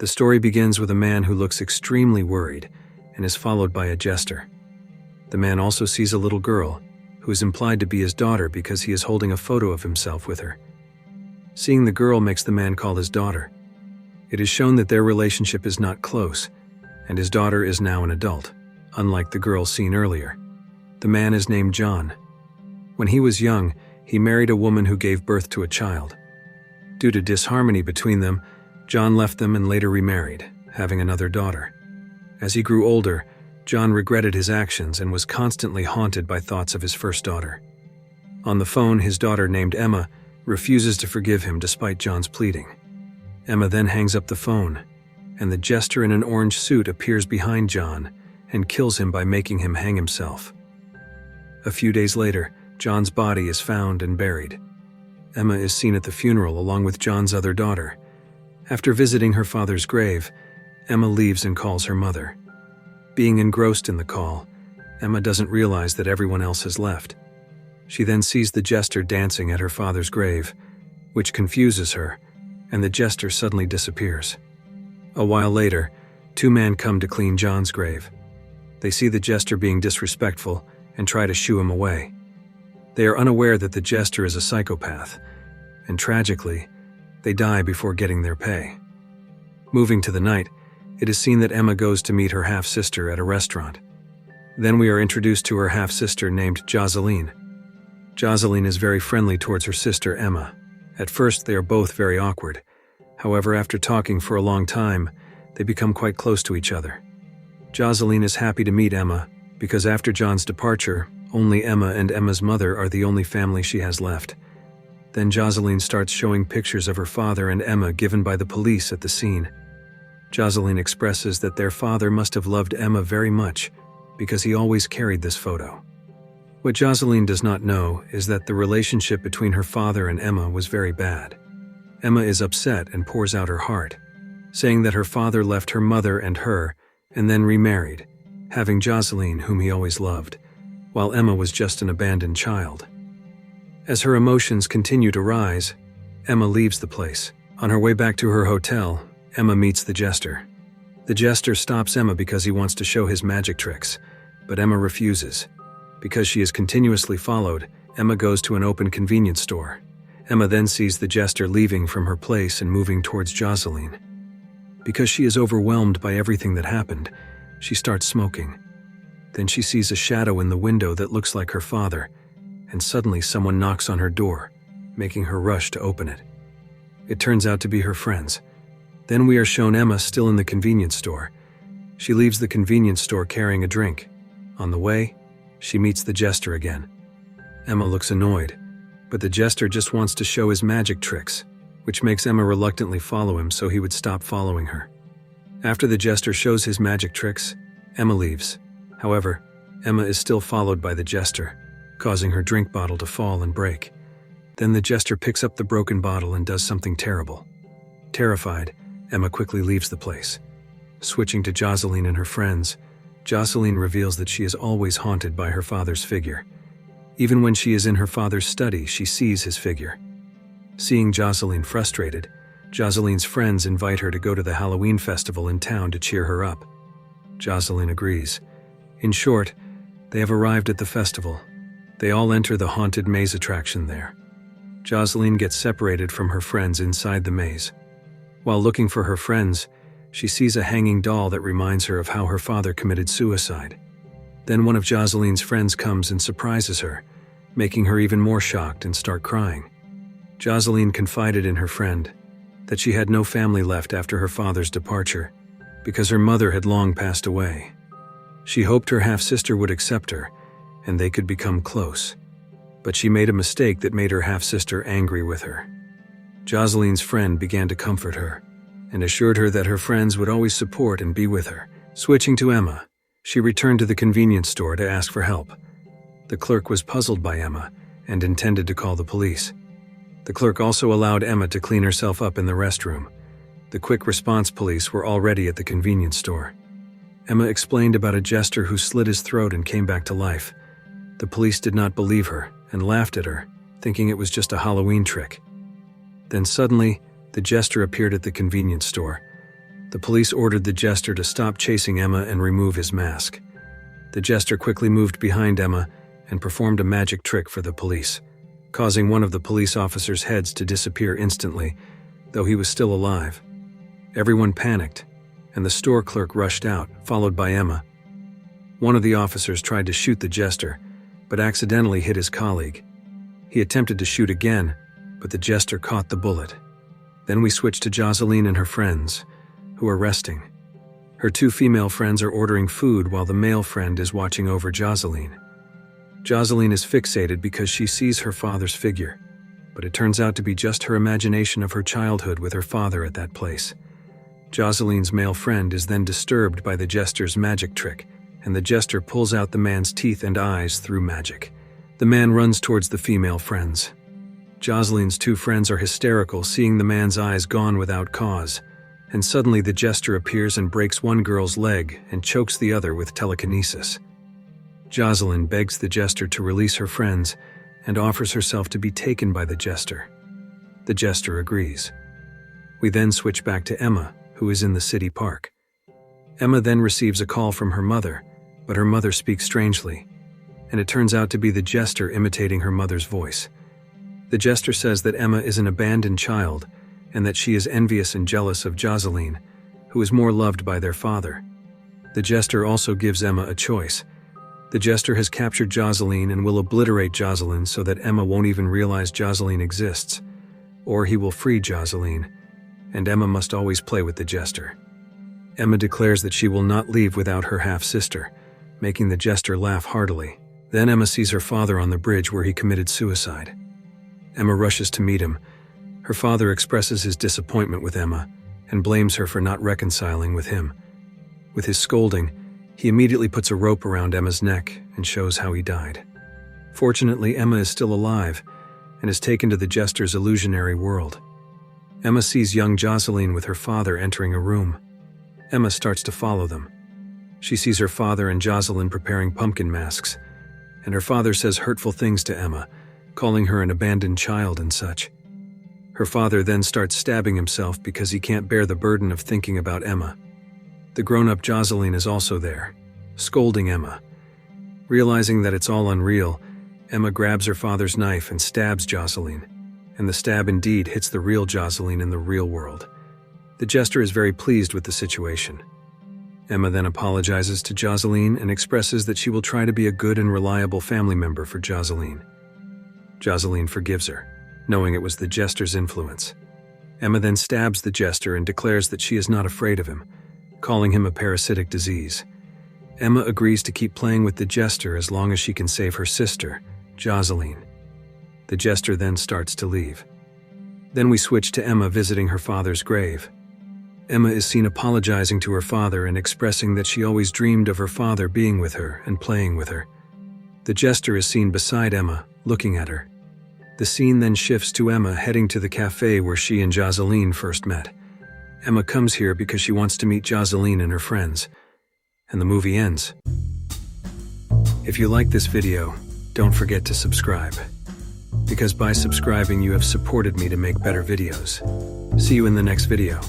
The story begins with a man who looks extremely worried and is followed by a jester. The man also sees a little girl, who is implied to be his daughter because he is holding a photo of himself with her. Seeing the girl makes the man call his daughter. It is shown that their relationship is not close, and his daughter is now an adult, unlike the girl seen earlier. The man is named John. When he was young, he married a woman who gave birth to a child. Due to disharmony between them, John left them and later remarried, having another daughter. As he grew older, John regretted his actions and was constantly haunted by thoughts of his first daughter. On the phone, his daughter, named Emma, refuses to forgive him despite John's pleading. Emma then hangs up the phone, and the jester in an orange suit appears behind John and kills him by making him hang himself. A few days later, John's body is found and buried. Emma is seen at the funeral along with John's other daughter. After visiting her father's grave, Emma leaves and calls her mother. Being engrossed in the call, Emma doesn't realize that everyone else has left. She then sees the jester dancing at her father's grave, which confuses her, and the jester suddenly disappears. A while later, two men come to clean John's grave. They see the jester being disrespectful and try to shoo him away. They are unaware that the jester is a psychopath, and tragically, they die before getting their pay. Moving to the night, it is seen that Emma goes to meet her half-sister at a restaurant. Then we are introduced to her half-sister named Jocelyn. Jocelyn is very friendly towards her sister Emma. At first, they are both very awkward. However, after talking for a long time, they become quite close to each other. Jocelyn is happy to meet Emma because after John's departure, only Emma and Emma's mother are the only family she has left. Then Jocelyn starts showing pictures of her father and Emma given by the police at the scene. Jocelyn expresses that their father must have loved Emma very much because he always carried this photo. What Jocelyn does not know is that the relationship between her father and Emma was very bad. Emma is upset and pours out her heart, saying that her father left her mother and her and then remarried, having Jocelyn, whom he always loved, while Emma was just an abandoned child. As her emotions continue to rise, Emma leaves the place. On her way back to her hotel, Emma meets the jester. The jester stops Emma because he wants to show his magic tricks, but Emma refuses. Because she is continuously followed, Emma goes to an open convenience store. Emma then sees the jester leaving from her place and moving towards Jocelyn. Because she is overwhelmed by everything that happened, she starts smoking. Then she sees a shadow in the window that looks like her father, and suddenly someone knocks on her door, making her rush to open it. It turns out to be her friends. Then we are shown Emma still in the convenience store. She leaves the convenience store carrying a drink. On the way, she meets the jester again. Emma looks annoyed, but the jester just wants to show his magic tricks, which makes Emma reluctantly follow him so he would stop following her. After the jester shows his magic tricks, Emma leaves. However, Emma is still followed by the jester, causing her drink bottle to fall and break. Then the jester picks up the broken bottle and does something terrible. Terrified, Emma quickly leaves the place. Switching to Jocelyn and her friends, Jocelyn reveals that she is always haunted by her father's figure. Even when she is in her father's study, she sees his figure. Seeing Jocelyn frustrated, Jocelyn's friends invite her to go to the Halloween festival in town to cheer her up. Jocelyn agrees. In short, they have arrived at the festival. They all enter the haunted maze attraction there. Jocelyn gets separated from her friends inside the maze. While looking for her friends, she sees a hanging doll that reminds her of how her father committed suicide. Then one of Jocelyn's friends comes and surprises her, making her even more shocked and start crying. Jocelyn confided in her friend that she had no family left after her father's departure because her mother had long passed away. She hoped her half-sister would accept her and they could become close, but she made a mistake that made her half-sister angry with her. Jocelyn's friend began to comfort her and assured her that her friends would always support and be with her. Switching to Emma, she returned to the convenience store to ask for help. The clerk was puzzled by Emma and intended to call the police. The clerk also allowed Emma to clean herself up in the restroom. The quick response police were already at the convenience store. Emma explained about a jester who slit his throat and came back to life. The police did not believe her and laughed at her, thinking it was just a Halloween trick. Then suddenly, the jester appeared at the convenience store. The police ordered the jester to stop chasing Emma and remove his mask. The jester quickly moved behind Emma and performed a magic trick for the police, causing one of the police officers' heads to disappear instantly, though he was still alive. Everyone panicked, and the store clerk rushed out, followed by Emma. One of the officers tried to shoot the jester, but accidentally hit his colleague. He attempted to shoot again, but the jester caught the bullet. Then we switched to Jocelyn and her friends, who are resting. Her two female friends are ordering food while the male friend is watching over Jocelyn. Jocelyn is fixated because she sees her father's figure, but it turns out to be just her imagination of her childhood with her father at that place. Jocelyn's male friend is then disturbed by the jester's magic trick, and the jester pulls out the man's teeth and eyes through magic. The man runs towards the female friends. Jocelyn's two friends are hysterical, seeing the man's eyes gone without cause, and suddenly the jester appears and breaks one girl's leg and chokes the other with telekinesis. Jocelyn begs the jester to release her friends and offers herself to be taken by the jester. The jester agrees. We then switch back to Emma, who is in the city park. Emma then receives a call from her mother, but her mother speaks strangely, and it turns out to be the jester imitating her mother's voice. The jester says that Emma is an abandoned child and that she is envious and jealous of Jocelyn, who is more loved by their father. The jester also gives Emma a choice. The jester has captured Jocelyn and will obliterate Jocelyn so that Emma won't even realize Jocelyn exists, or he will free Jocelyn, and Emma must always play with the jester. Emma declares that she will not leave without her half-sister, making the jester laugh heartily. Then Emma sees her father on the bridge where he committed suicide. Emma rushes to meet him. Her father expresses his disappointment with Emma and blames her for not reconciling with him. With his scolding, he immediately puts a rope around Emma's neck and shows how he died. Fortunately, Emma is still alive and is taken to the jester's illusionary world. Emma sees young Jocelyn with her father entering a room. Emma starts to follow them. She sees her father and Jocelyn preparing pumpkin masks, and her father says hurtful things to Emma, calling her an abandoned child and such. Her father then starts stabbing himself because he can't bear the burden of thinking about Emma. The grown-up Jocelyn is also there, scolding Emma. Realizing that it's all unreal, Emma grabs her father's knife and stabs Jocelyn, and the stab indeed hits the real Jocelyn in the real world. The jester is very pleased with the situation. Emma then apologizes to Jocelyn and expresses that she will try to be a good and reliable family member for Jocelyn. Jocelyn forgives her, knowing it was the jester's influence. Emma then stabs the jester and declares that she is not afraid of him, calling him a parasitic disease. Emma agrees to keep playing with the jester as long as she can save her sister, Jocelyn. The jester then starts to leave. Then we switch to Emma visiting her father's grave. Emma is seen apologizing to her father and expressing that she always dreamed of her father being with her and playing with her. The jester is seen beside Emma, looking at her. The scene then shifts to Emma heading to the cafe where she and Jocelyn first met. Emma comes here because she wants to meet Jocelyn and her friends, and the movie ends. If you like this video, don't forget to subscribe, because by subscribing you have supported me to make better videos. See you in the next video.